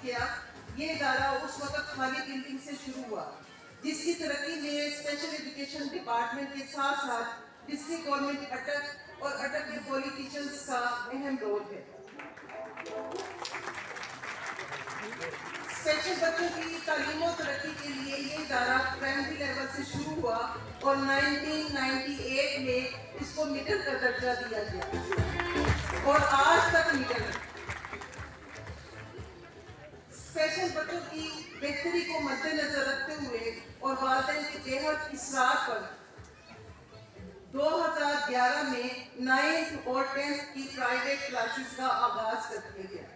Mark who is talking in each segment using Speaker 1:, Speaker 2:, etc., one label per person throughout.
Speaker 1: किया। ये इदारा उस वक्त खाली बिल्डिंग से शुरू हुआ, जिसकी तरक्की में स्पेशल एजुकेशन डिपार्टमेंट के साथ साथ डिस्ट्रिक्ट गवर्नमेंट अटक और अटक के पॉलिटिशियंस का अहम रोल है। स्पेशल बच्चों की तालीम और तरक्की के लिए ये इदारा प्राइमरी लेवल से शुरू हुआ और 1998 में इसको मिडिल का दर्जा दिया गया और आज तक मिडिल है। स्पेशल बच्चों की बेहतरी को मद्देनजर रखते हुए और वालिदैन के बेहद इसरार पर 2011 में 9th और 10th की प्राइवेट क्लासेस का आगाज कर दिया गया।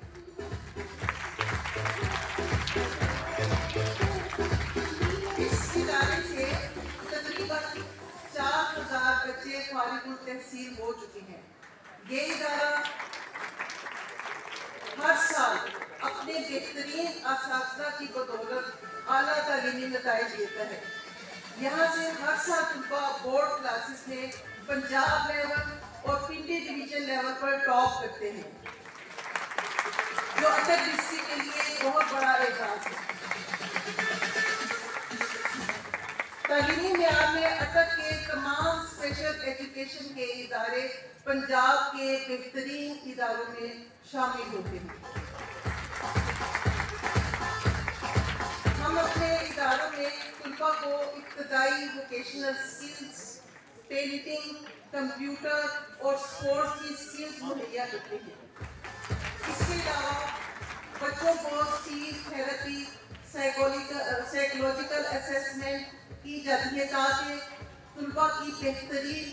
Speaker 1: इस इदारे से तकरीबन 4000 बच्चे फारिगुल तहसील हो चुके हैं। ये इदारा हर साल अपने बेहतरीन असातिज़ा की बदौलत आला तालीमी नताइज देता है। यहाँ से हर साल तलबा बोर्ड क्लासेस में पंजाब लेवल और पिंडी डिवीजन लेवल पर टॉप करते हैं, जो अटक डिस्ट्रिक्ट के लिए बहुत बड़ा एजाज है। तालीमी मेयार में अटक के तमाम स्पेशल एजुकेशन के इदारे पंजाब के बेहतरीन इदारों में शामिल होते हैं। हम अपने इदारों में तलबा को इब्तदाई वोकेशनल स्किल्स, पेंटिंग, कंप्यूटर और स्पोर्ट्स की स्किल्स मुहैया करते हैं। इसके अलावा बच्चों को स्पीच थेरेपी, साइकोलॉजिकल असेसमेंट की जाती है ताकि तलबा की बेहतरीन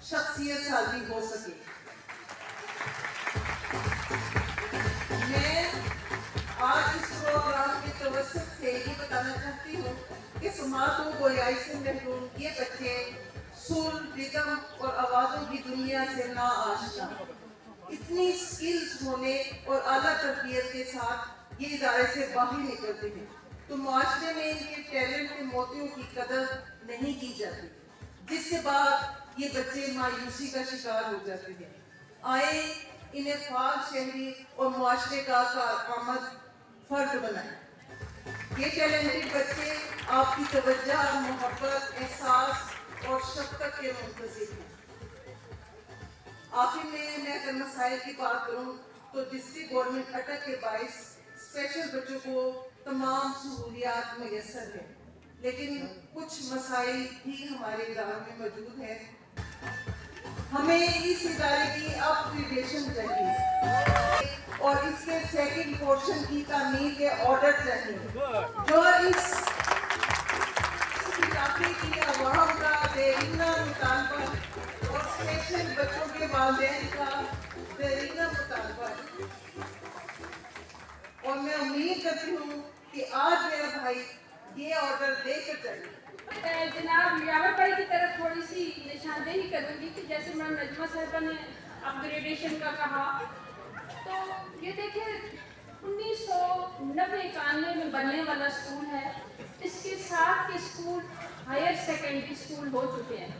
Speaker 1: शख्सियत साजी हो सके। मैं आज इस प्रोग्राम के तवज्जुह से ये बताना चाहती हूँ कि समात व गोयाई से महरूम ये बच्चे सुर, रिदम और आवाज़ों की दुनिया से ना आशना, इतनी स्किल्स होने और आला तरबियत के साथ ये इदारे से बाहर निकलते हैं तो माशरे में इनके टैलेंट के मोतियों की कदर नहीं की जाती, जिसके बाद ये बच्चे मायूसी का शिकार हो जाते हैं। आए इन्हें फाल शहरी और मुआशरे का कारआमद फर्द बनाए। ये टैलेंटेड बच्चे आपकी तवज्जो, मोहब्बत, एहसास और शफ़क़त के मुंतज़िर हैं। आखिर में मैं अगर मसाइल की बात करूँ तो डिस्ट्रिक्ट गवर्नमेंट अटक के बाइस स्पेशल बच्चों को तमाम सहूलियात मैसर है, लेकिन कुछ मसाइल भी हमारे इदारों में मौजूद है। हमें इस इदारे की अपग्रेडेशन चाहिए और इसके सेकंड पोर्शन की तामीर के ऑर्डर चाहिए, जो इस इलाके की अवाम का देरीना मुतालबा और स्पेशल बच्चों के वालिदैन का देरीना मुतालबा है। और मैं उम्मीद करती हूँ कि आज मेरा भाई ये ऑर्डर देकर चले।
Speaker 2: जनाब यावर भाई की तरफ थोड़ी सी निशानदेही करूँगी कि जैसे मैम नजमा साहिबा ने अपग्रेडेशन का कहा, तो ये देखिए 1990-91 में बनने वाला स्कूल है। इसके साथ के स्कूल हायर सेकेंडरी स्कूल हो चुके हैं,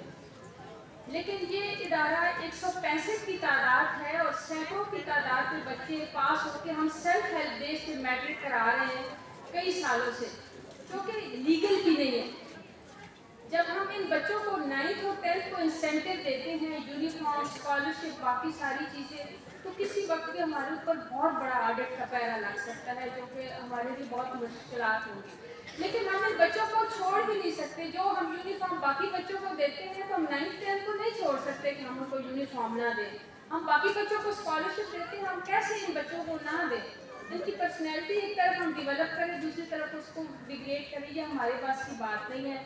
Speaker 2: लेकिन ये इदारा 165 की तादाद है और सैकड़ों की तादाद में बच्चे पास होकर हम सेल्फ हेल्प बेस्ड पे मैट्रिक करा रहे हैं कई सालों से, जो कि लीगल भी नहीं है। जब हम इन बच्चों को 9th और 10th को इंसेंटिव देते हैं, यूनिफॉर्म, स्कॉलरशिप, बाकी सारी चीज़ें, तो किसी वक्त भी हमारे ऊपर बहुत बड़ा ऑडिट का पैरा लग सकता है, जो कि हमारे लिए बहुत मुश्किलात होंगी। लेकिन हम इन बच्चों को छोड़ भी नहीं सकते। जो हम यूनिफॉर्म बाकी बच्चों को देते हैं तो हम 9th 10th को नहीं छोड़ सकते कि हम उनको यूनिफॉर्म ना दें। हम बाकी बच्चों को स्कॉलरशिप देते हैं, हम कैसे इन बच्चों को ना दें? इनकी पर्सनैलिटी एक तरफ हम डिवेलप करें, दूसरी तरफ उसको डिग्रेड करें, ये हमारे पास की बात नहीं है।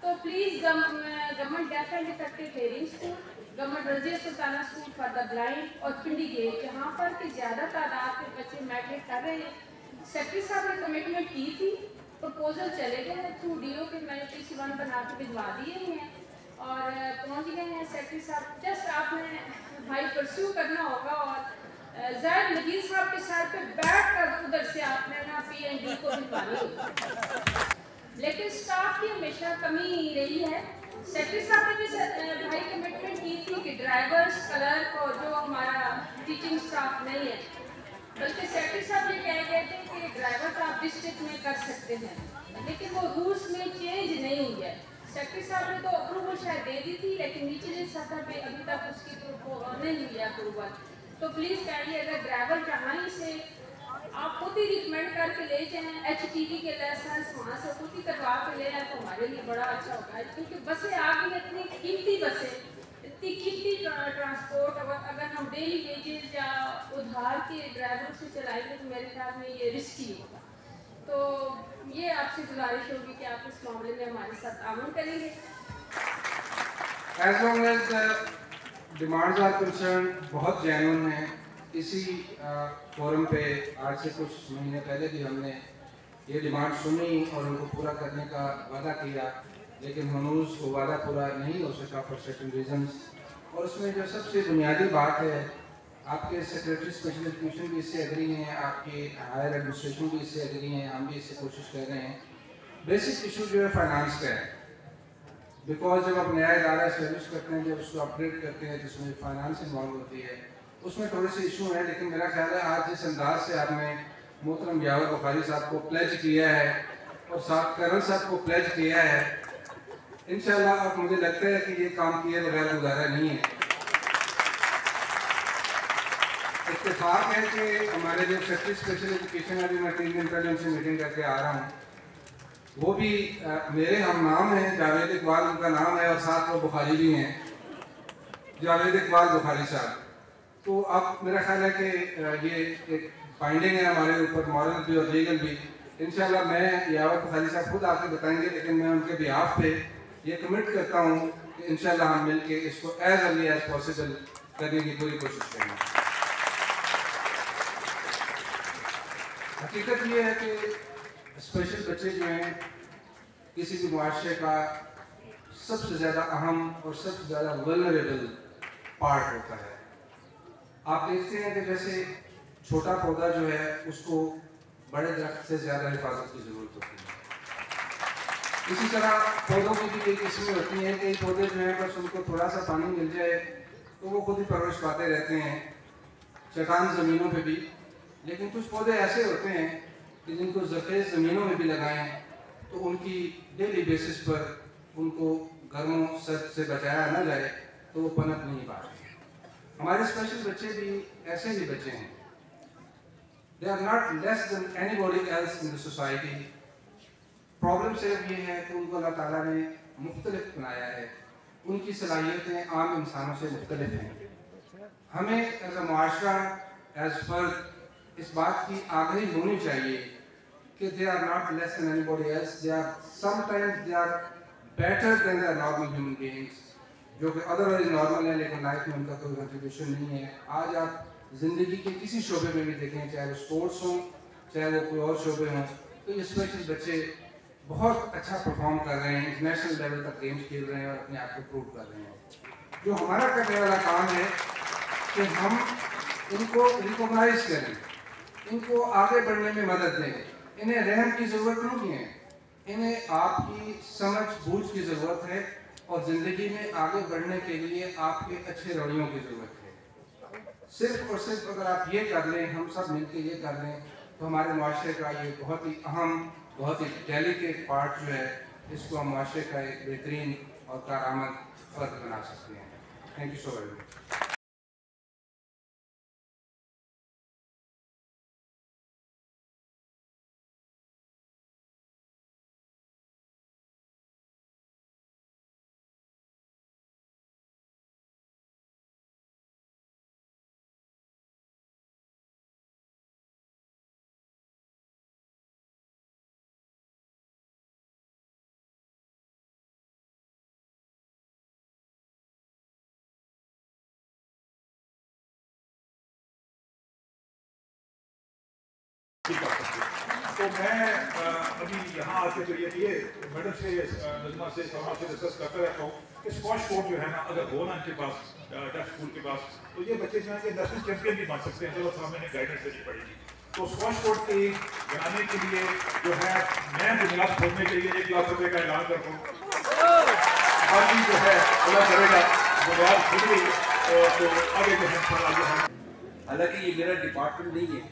Speaker 2: तो please government deaf and effective hearing school, government Razia Sultana school for the blind और पिंडी गेट, जहाँ पर कि ज़्यादा तादाद के बच्चे मैट्रिक कर रहे हैं। सेक्रेटरी साहब ने कमिटमेंट की थी, प्रपोजल चले गए हैं थ्रू डीओ के, मैंने PC1 बना के भिजवा दिए हैं और पहुँच गए हैं सेक्रेटरी साहब। जस्ट आपने भाई परस्यू करना होगा और ज़ैद नजीर साहब के साथ पे बैठ कर उधर से आपने ना PND को भिजवानी होगी। लेकिन स्टाफ की हमेशा कमी रही है। सेक्रेटरी साहब ने भी भाई कमिटमेंट की थी कि ड्राइवर्स, क्लर्क और जो हमारा टीचिंग स्टाफ नहीं है बल्कि सेक्रेटरी साहब ये कह गए थे कि ड्राइवर का आप डिस्ट्रिक्ट में कर सकते हैं, लेकिन वो रूल्स में चेंज नहीं हुई है। सेक्रेटरी साहब ने तो अप्रूवल शायद दे दी थी, लेकिन निचली सतह पे अभी तक उसकी नहीं हुई है अप्रूवल। तो प्लीज़ कहिए, अगर ड्राइवर कहीं से आप खुद ही रिकमेंड करके ले जाएँ, HTV के लाइसेंस वहाँ से खुद ही करवा के ले आए तो हमारे लिए बड़ा अच्छा होगा। क्योंकि बसें आ गई, इतनी कीमती बसें, इतनी कीमती ट्रांसपोर्ट, अगर हम डेली वेजेस या उधार के ड्राइवर से चलाएंगे तो मेरे ख्याल में ये रिस्की होगा। तो ये आपसे गुजारिश होगी कि आप इस मामले में हमारे साथ ताउन करेंगे।
Speaker 3: As long as the demands are concerned, बहुत जेन्युइन है। इसी फोरम पे आज से कुछ महीने पहले भी हमने ये डिमांड सुनी और उनको पूरा करने का वादा किया, लेकिन हनूज वो वादा पूरा नहीं हो सका फॉर सर्टेन रीजंस। और उसमें जो सबसे बुनियादी बात है, आपके सेक्रेटरी स्पेशल एजुकेशन भी इससे एग्री हैं, आपके हायर एडमिनिस्ट्रेशन भी इससे एग्री हैं, हम भी इससे कोशिश कर रहे हैं। बेसिक इशू जो है फाइनेंस का है, बिकॉज जब आप नया इदारा इस्टेब्लिश करते हैं, जब उसको अपग्रेड करते हैं तो उसमें फाइनेंस इन्वॉल्व होती है, उसमें थोड़े से इशू हैं। लेकिन मेरा ख्याल है आज जिस अंदाज से आपने मोहतरम यावर बुखारी साहब को प्लेज किया है और साहब कर्नल साहब को प्लेज किया है, इंशाल्लाह अब मुझे लगता है कि ये काम किए बगैर गुजारा नहीं है। इत्तेफाक है कि हमारे जो सेक्रेटरी स्पेशल एजुकेशन अभी मैं 3 दिन पहले उनसे मीटिंग करके आ रहा हूँ, वो भी मेरे हम नाम हैं, जावेद इकबाल उनका नाम है और साथ वो बुखारी भी हैं, जावेद इकबाल बुखारी साहब। तो अब मेरा ख्याल है कि ये एक फाइंडिंग है हमारे ऊपर, मॉरल भी और लीगल भी। इंशाल्लाह मैं यावर बुखारी साहब खुद आके बताएंगे, लेकिन मैं उनके बिहाफ पे ये कमिट करता हूँ कि इंशाल्लाह हम मिल के इसको एज अर्ली एज पॉसिबल करने की पूरी कोशिश करेंगे। हकीकत ये है कि स्पेशल बच्चे जो हैं किसी भी मुआशरे का सबसे ज़्यादा अहम और सबसे ज़्यादा वल्नरेबल पार्ट होता है। आप देखते हैं कि जैसे छोटा पौधा जो है उसको बड़े दरख्त से ज़्यादा हिफाजत की ज़रूरत होती है। इसी तरह पौधों की भी कई किस्में होती हैं। कई पौधे जो हैं बस उनको थोड़ा सा पानी मिल जाए तो वो खुद ही परवरिश पाते रहते हैं चट्टान ज़मीनों पे भी। लेकिन कुछ पौधे ऐसे होते हैं कि जिनको ज़रख़ेज़ ज़मीनों में भी लगाएं तो उनकी डेली बेसिस पर उनको गर्मों सर्द से बचाया ना जाए तो वो पनप नहीं पाते। हमारे स्पेशल बच्चे भी ऐसे ही बच्चे हैं। They are not less than anybody else in the society. Problem सिर्फ ये है कि उनको अल्लाह ताला ने मुख्तलिफ बनाया है, उनकी सलाहियतें आम इंसानों से मुख्तलिफ हैं। हमें एज अ मुआशरा, एज फर्द इस बात की आगाही होनी चाहिए कि they are not less than anybody else. They are sometimes they are better than the normal human beings, जो कि अदरवाइज नॉर्मल है लेकिन लाइफ में उनका कोई कंट्रीब्यूशन नहीं है। आज आप ज़िंदगी के किसी शोबे में भी देखें, चाहे वो स्पोर्ट्स हों, चाहे वो कोई और शोबे हों, तो ये स्पेशल बच्चे बहुत अच्छा परफॉर्म कर रहे हैं, इंटरनेशनल लेवल तक गेम्स खेल रहे हैं और अपने आप को प्रूव कर रहे हैं। जो हमारा करने वाला काम है कि हम इनको रिकॉग्नाइज करें, इनको आगे बढ़ने में मदद दें। इन्हें रहम की ज़रूरत नहीं है, इन्हें आपकी समझ बूझ की ज़रूरत है और ज़िंदगी में आगे बढ़ने के लिए आपके अच्छे रवैयों की ज़रूरत है। सिर्फ और सिर्फ अगर आप ये कर लें, हम सब मिलकर ये कर लें, तो हमारे माशरे का ये बहुत ही अहम, बहुत ही डेलिकेट पार्ट जो है, इसको हम माशरे का एक बेहतरीन और कारआमद फ़र्द बना सकते हैं। Thank you so very much.
Speaker 4: तो मैं अभी यहाँ आके जो ये मैडम से नजमा से समा से डिस्कस करता रहता हूँ कि स्क्वॉश कोर्ट जो है ना, अगर हो ना इनके पास डफ स्कूल के पास, तो ये बच्चे जो है कि नेशनल चैंपियन भी बन सकते हैं। चलो सामने गाइडेंस देनी पड़ेगी। तो स्क्वॉश कोर्ट की बनाने के लिए जो है मैं बुनियाद खोलने के लिए 1 लाख रुपए का ऐलान करता हूँ। बाकी जो है अल्लाह करेगा बुनियाद खुद ही तो आगे जो है।
Speaker 5: हालांकि ये मेरा डिपार्टमेंट नहीं है,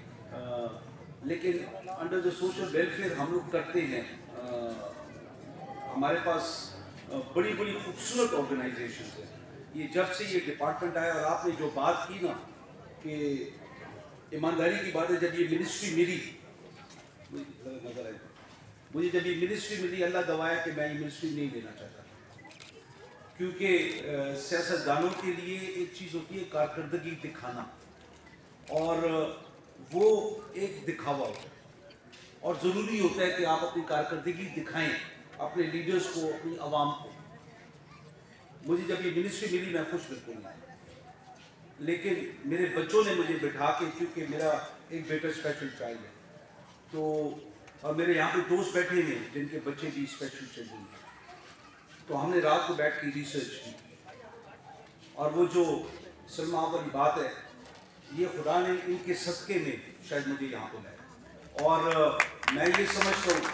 Speaker 5: लेकिन अंडर द सोशल वेलफेयर हम लोग करते हैं। हमारे पास बड़ी बड़ी खूबसूरत ऑर्गेनाइजेशन है। ये जब से ये डिपार्टमेंट आया, और आपने जो बात की ना कि ईमानदारी की बात है, जब ये मिनिस्ट्री मिली, नजर आई मुझे जब ये मिनिस्ट्री मिली, अल्लाह गवाह कि मैं ये मिनिस्ट्री नहीं लेना चाहता, क्योंकि सियासतदानों के लिए एक चीज़ होती है कारकर्दगी दिखाना, और वो एक दिखावा होता है, और ज़रूरी होता है कि आप अपनी कारकर्दगी दिखाएं अपने लीडर्स को, अपनी आवाम को। मुझे जब ये मिनिस्ट्री मिली मैं खुश बिल्कुल नहीं, लेकिन मेरे बच्चों ने मुझे बिठा के, क्योंकि मेरा एक बेटा स्पेशल चाइल्ड है, तो और मेरे यहाँ पे दोस्त बैठे हैं जिनके बच्चे भी स्पेशल चाइल्ड हैं, तो हमने रात को बैठ के रिसर्च की, और वो जो सलमा वाली बात है, ये खुदा ने इनके सदक़े में शायद मुझे यहाँ पे लाया, और मैं ये समझता हूँ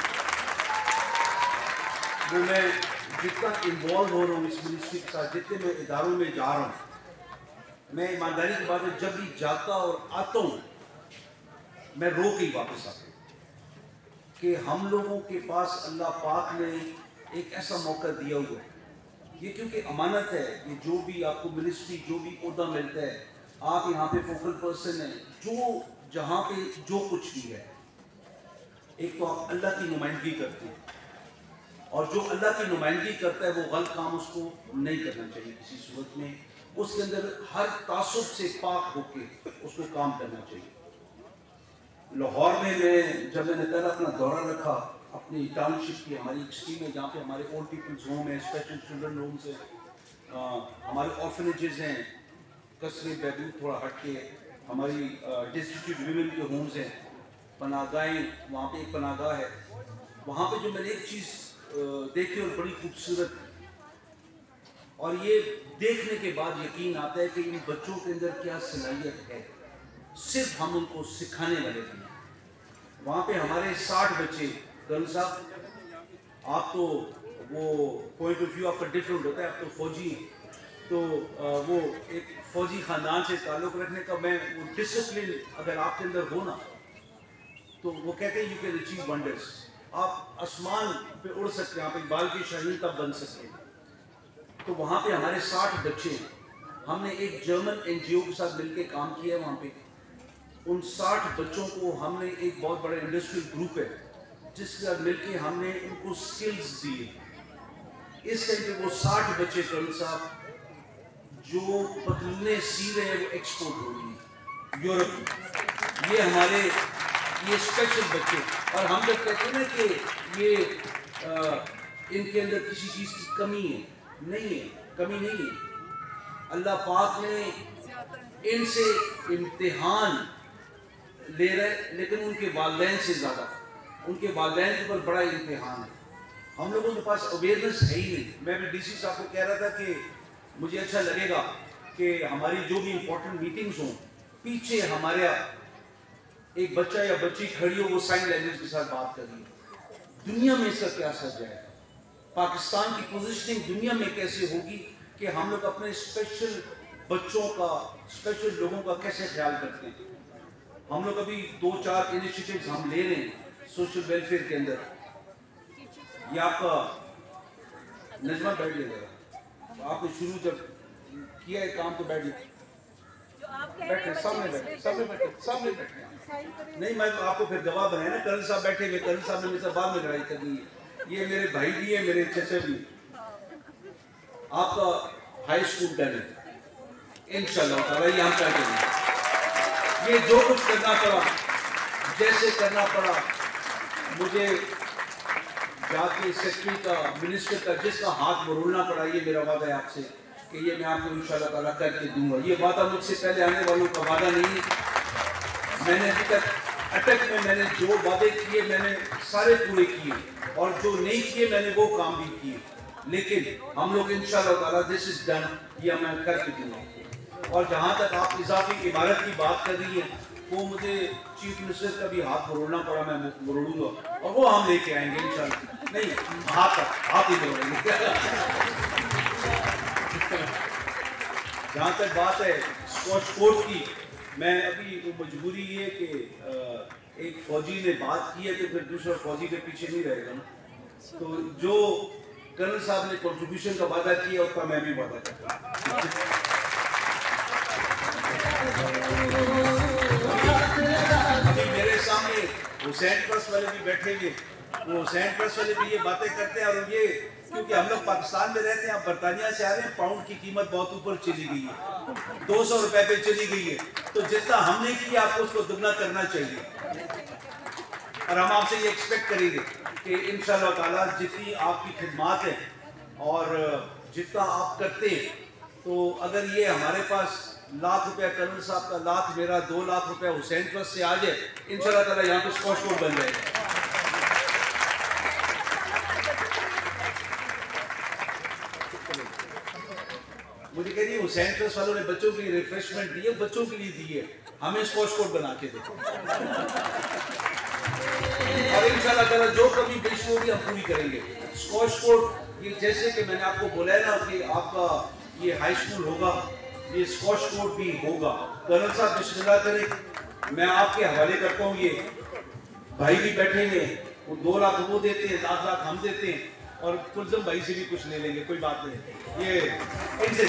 Speaker 5: वो मैं जितना इन्वॉल्व हो रहा हूँ इस मिनिस्ट्री के साथ, जितने मैं इदारों में जा रहा हूँ, मैं ईमानदारी की बात है, जब भी जाता और आता हूँ मैं रो के ही वापस आता हूँ कि हम लोगों के पास अल्लाह पाक ने एक ऐसा मौका दिया हुआ है। ये क्योंकि अमानत है, ये जो भी आपको मिनिस्ट्री, जो भी ओहदा मिलता है, आप यहाँ पे फोकल पर्सन हैं, जो जहाँ पे जो कुछ भी है, एक तो आप अल्लाह की नुमाइंदगी करते हैं, और जो अल्लाह की नुमाइंदगी करता है वो गलत काम उसको नहीं करना चाहिए किसी सूरत में, उसके अंदर हर तासुब से पाक होके उसको काम करना चाहिए। लाहौर में जब मैंने पहला अपना दौरा रखा, अपनी टाउनशिप की हमारी एक स्कीम है जहाँ पे हमारे ओल्ड पीपल्स होम है, स्पेशल चिल्ड्रन होम्स है, हमारे ऑर्फनेजेस हैं, कसरे बैदूद थोड़ा हट के हमारी डिस्ट्रिक्ट विमेन के होम्स हैं, पनाहगाहें, वहाँ पे एक पनाहगाह है, वहाँ पे जो मैंने एक चीज़ देखी और बड़ी खूबसूरत, और ये देखने के बाद यकीन आता है कि इन बच्चों के अंदर क्या सलाहियत है, सिर्फ हम उनको सिखाने वाले हैं। वहाँ पे हमारे 60 बच्चे, कर्नल साहब आप तो वो पॉइंट ऑफ व्यू आपका डिफरेंट होता है, आप तो फौजी हैं, तो वो एक फौजी ख़ानदान से ताल्लुक़ रखने का, मैं वो डिसिप्लिन अगर आपके अंदर हो ना, तो वो कहते हैं यू कैन अचीव वंडर्स, आप आसमान पे उड़ सकते हैं, आप इकबाल के शाहीन तब बन सकते हैं। तो वहाँ पे हमारे 60 बच्चे, हमने एक जर्मन NGO के साथ मिलकर काम किया है वहाँ पे, उन 60 बच्चों को हमने, एक बहुत बड़ा इंडस्ट्रियल ग्रुप है जिसके साथ मिलकर हमने उनको स्किल्स दिए। इस टाइम पे वो 60 बच्चे कर्नल साहब जो पतलूने सी रहे हैं वो एक्सपोर्ट हो रही है यूरोप में। ये हमारे ये स्पेशल बच्चे, और हम जब कहते हैं ना कि ये इनके अंदर किसी चीज़ की कमी है, नहीं है, कमी नहीं है। अल्लाह पाक ने इनसे इम्तिहान ले रहे, लेकिन उनके वालिदैन से ज़्यादा उनके वालिदैन के ऊपर बड़ा इम्तिहान है। हम लोगों के पास अवेयरनेस है ही नहीं। मैं भी DC साहब को कह रहा था कि मुझे अच्छा लगेगा कि हमारी जो भी इम्पोर्टेंट मीटिंग्स हों, पीछे हमारे एक बच्चा या बच्ची खड़ी हो, वो साइन लैंग्वेज के साथ बात कर रही है। दुनिया में इसका क्या असर जाएगा, पाकिस्तान की पोजीशनिंग दुनिया में कैसे होगी कि हम लोग अपने स्पेशल बच्चों का, स्पेशल लोगों का कैसे ख्याल करते हैं। हम लोग अभी 2-4 इनिशिएटिव्स हम ले रहे हैं सोशल वेलफेयर के अंदर। ये आपका नजमा बैठ जाएगा, आपने शुरू जब किया है काम तो बैठ बैठे, सामने बैठे, सामने बैठे, सामने बैठे। नहीं, मैं तो आपको फिर गवाह बनाया ना, कर्नल साहब बैठे हुए, कर्नल साहब ने मेरे साथ बाद में लड़ाई करनी है, ये मेरे भाई भी है, मेरे चचा भी। आपका हाई स्कूल डन है इंशाल्लाह ताला, ये हम क्या करेंगे। ये जो कुछ करना पड़ा, जैसे करना पड़ा, मुझे जाके सेक्रेटरी का, मिनिस्टर का, जिसका हाथ मरोड़ना पड़ा, ये मेरा वादा है आपसे कि ये मैं आपको इंशाल्लाह ताला करके दूंगा। ये वादा मुझसे पहले आने वालों का वादा नहीं है। मैंने अभी तक अटक में मैंने जो वादे किए मैंने सारे पूरे किए, और जो नहीं किए मैंने वो काम भी किए, लेकिन हम लोग इंशाल्लाह ताला दिस इज डन, ये मैं करके दूंगा। और जहाँ तक आप इजाफी इमारत की बात कर रही है, वो मुझे चीफ मिनिस्टर का भी हाथ मरोड़ना पड़ा, मैं मरोड़ूंगा, और वो हम लेके आएंगे इंशाल्लाह। नहीं, हाथ ही मरोड़ेंगे। जहाँ तक बात है स्कॉच कोर्ट की, मैं अभी वो मजबूरी है कि एक फौजी ने बात की है तो फिर दूसरा फौजी के पीछे नहीं रहेगा ना। तो जो कर्नल साहब ने कंट्रीब्यूशन का वादा किया उसका मैं भी वादा करता हूं। अभी मेरे सामने हुसैन ट्रस्ट वाले भी बैठे हुए, वो हुसैन ट्रस्ट वाले भी ये बातें करते हैं। और ये क्योंकि हम लोग पाकिस्तान में रहते हैं, आप बर्तानिया से आ रहे हैं, पाउंड की कीमत बहुत ऊपर चली गई है, 200 रुपए पे चली गई है। तो जितना हमने किया आपको उसको दुगना करना चाहिए। और हम आपसे ये एक्सपेक्ट करेंगे कि इंशाअल्लाह ताला जितनी आपकी खिदमत है और जितना आप करते हैं, तो अगर ये हमारे पास लाख रुपया कर्नल साहब का, लाख मेरा, 2 लाख रुपया हुसैन ट्रस्ट से आ जाए, इंशाअल्लाह ताला यहाँ पे स्कॉच कोर्ट बन जाएगा। मुझे कह रही है हुसैन ट्रस्ट वालों ने बच्चों के लिए रिफ्रेशमेंट दी है, बच्चों के लिए दी है, हमें स्कॉच कोर्ट बना के देखो। और इंशाअल्लाह ताला जो कमी पेश होगी हम पूरी करेंगे। स्कॉच कोर्ट ये जैसे कि मैंने आपको बोला है ना कि आपका ये हाई स्कूल होगा, ये स्कॉच कोर्ट भी होगा। कर्नल साहब बिस्मिल्लाह करें, मैं आपके हवाले करता हूँ। ये भाई भी बैठे हैं, वो 2 लाख वो देते हैं, 7 लाख हम देते हैं, और कुलजम भाई से भी कुछ ले लेंगे, कोई बात नहीं। ये इनसे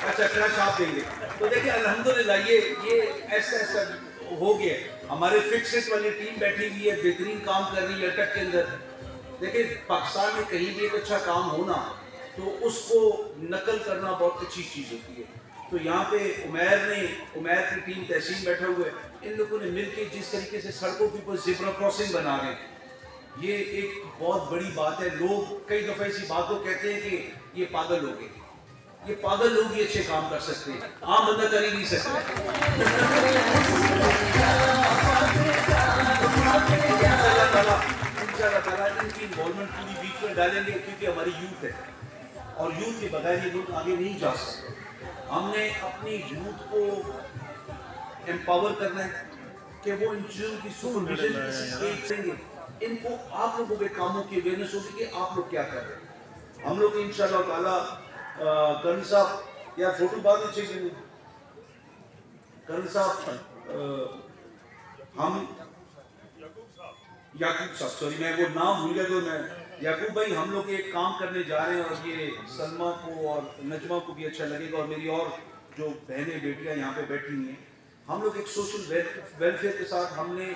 Speaker 5: अच्छा क्रश आप देंगे। तो देखिए अल्हम्दुलिल्लाह ये ऐसा हो गया। हमारे फिक्सेट वाली टीम बैठी हुई है, बेहतरीन काम कर रही है अटक के अंदर। देखिए पाकिस्तान में कहीं भी एक अच्छा काम होना तो उसको नकल करना बहुत अच्छी चीज़ होती है। तो यहाँ पे उमैर की टीम तहसीन बैठा हुआ है, इन लोगों ने मिलकर जिस तरीके से सड़कों के ऊपर ज़ेब्रा क्रॉसिंग बना रहे हैं, ये एक बहुत बड़ी बात है। लोग कई दफ़ा ऐसी बात को कहते हैं कि ये पागल लोग हैं, ये पागल लोग ही अच्छे काम कर सकते हैं, आम बंदा कर ही नहीं सकता। इंशाअल्लाह ताला इनकी इन्वॉल्वमेंट पूरी बीच में डालेंगे, क्योंकि हमारी यूथ है और यूथ के बगैर ये लोग आगे नहीं जा सकते। हमने अपनी यूथ को एम्पावर करना है कि वो इन चीज़ों की सुपरविजन करेंगे। इनको आप लोगों के कामों की अवेयरनेस होगी कि आप लोग क्या कर रहे हैं। हम लोग इंशाअल्लाह ताला कर्नल साहब या फोटो बाद में चाहिए कर्नल साहब, हम याकूब साहब, सॉरी मैं वो नाम भूल गया, तो मैं याकूब भाई, हम लोग एक काम करने जा रहे हैं और ये सलमा को और नजमा को भी अच्छा लगेगा और मेरी और जो बहनें बेटियां यहाँ पे बैठी हुई हैं, हम लोग एक सोशल वेलफेयर के साथ हमने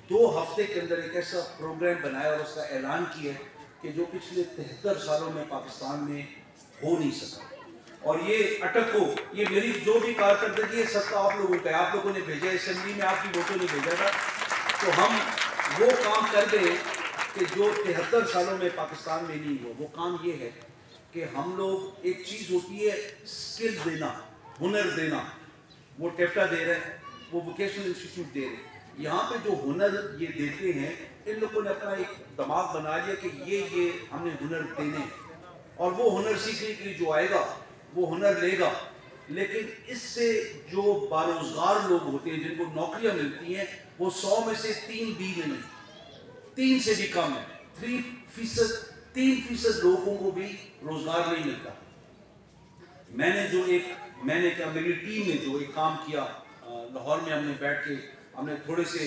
Speaker 5: 2 हफ्ते के अंदर एक ऐसा प्रोग्राम बनाया और उसका ऐलान किया कि जो पिछले 73 सालों में पाकिस्तान में हो नहीं सका। और ये अटक को, ये मेरी जो भी कारकर्दगी है सब आप लोगों का है, आप लोगों ने भेजा, असेंबली में आपकी वोटों ने भेजा था। तो हम वो काम कर गए कि जो 73 सालों में पाकिस्तान में नहीं हुआ। वो काम ये है कि हम लोग, एक चीज़ होती है स्किल देना, हुनर देना, वो टेफ्टा दे रहे हैं, वो वोकेशनल इंस्टीट्यूट दे रहे हैं। यहाँ पे जो हुनर ये देते हैं, इन लोगों ने अपना एक दिमाग बना लिया कि ये हमने हुनर देने, और वो हुनर सीखने के लिए जो आएगा वो हुनर लेगा। लेकिन इससे जो बारोजगार लोग होते हैं, जिनको नौकरियां मिलती हैं, वो 100 में से 3 बी में नहीं, 3 से भी कम है। 3% लोगों को भी रोजगार नहीं मिलता। मैंने क्या, मेरी टीम ने जो एक काम किया, लाहौर में हमने बैठ के हमने थोड़े से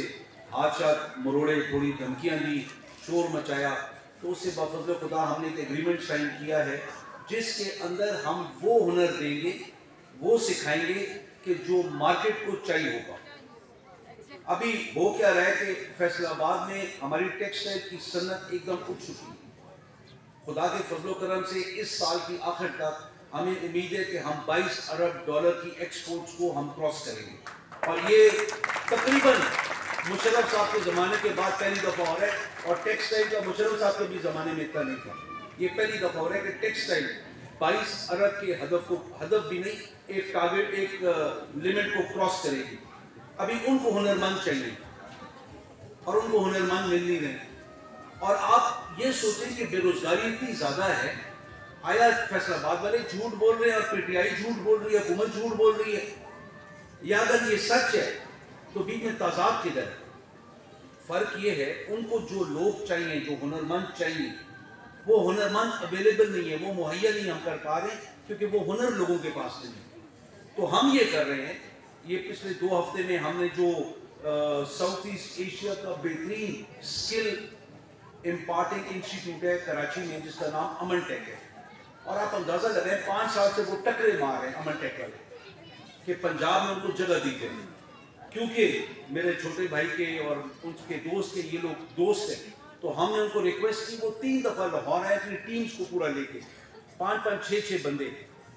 Speaker 5: हाथ मरोड़े, थोड़ी धमकियां दी, शोर मचाया, तो उससे बाफज़ल खुदा हमने एक एग्रीमेंट साइन किया है जिसके अंदर हम वो हुनर देंगे, वो सिखाएंगे कि जो मार्केट को चाहिए होगा। अभी वो क्या रहा है कि फैसलाबाद में हमारी टेक्सटाइल की सनत एकदम उठ चुकी है। खुदा के फजलो करम से इस साल की आखिर तक हमें उम्मीद है कि हम $22 अरब की एक्सपोर्ट्स को हम क्रॉस करेंगे, और ये तकरीबन मुशर्रफ साहब के ज़माने के बाद पहली दफ़ा हो रहा है। और टेक्सटाइल का मुशर्रफ साहब के भी ज़माने में इतना नहीं था, ये पहली दफ़ा हो रहा है कि टेक्सटाइल 22 अरब के हदफ भी नहीं, एक टारगेट, एक लिमिट को क्रॉस करेगी। अभी उनको हुनरमंद चाहिए और उनको हुनरमंद मिल नहीं रहे। और आप ये सोचें कि बेरोजगारी इतनी ज़्यादा है, आया फैसलाबाद वाले झूठ बोल रहे हैं और पीटीआई झूठ बोल रही है, हुकूमत झूठ बोल रही है, या अगर ये सच है तो बीच में ताजाब किधर है? फ़र्क ये है, उनको जो लोग चाहिए, जो हुनरमंद चाहिए, वो हुनरमंद अवेलेबल नहीं है, वो मुहैया नहीं हम कर पा रहे क्योंकि वो हुनर लोगों के पास नहीं है। तो हम ये कर रहे हैं ये पिछले 2 हफ्ते में हमने जो साउथ ईस्ट एशिया का बेहतरीन स्किल इम्पार्टिंग इंस्टीट्यूट है कराची में, जिसका नाम अमन टेक है, और आप अंदाज़ा लगाएं 5 साल से वो टकरे मार रहे हैं अमन टेक वाले कि पंजाब में उनको जगह दी गई, क्योंकि मेरे छोटे भाई के और उनके दोस्त के ये लोग दोस्त हैं। तो हमने उनको रिक्वेस्ट की, वो 3 दफ़ा लाहौर आए अपनी टीम्स को पूरा लेके, 5-5, 6-6 बंदे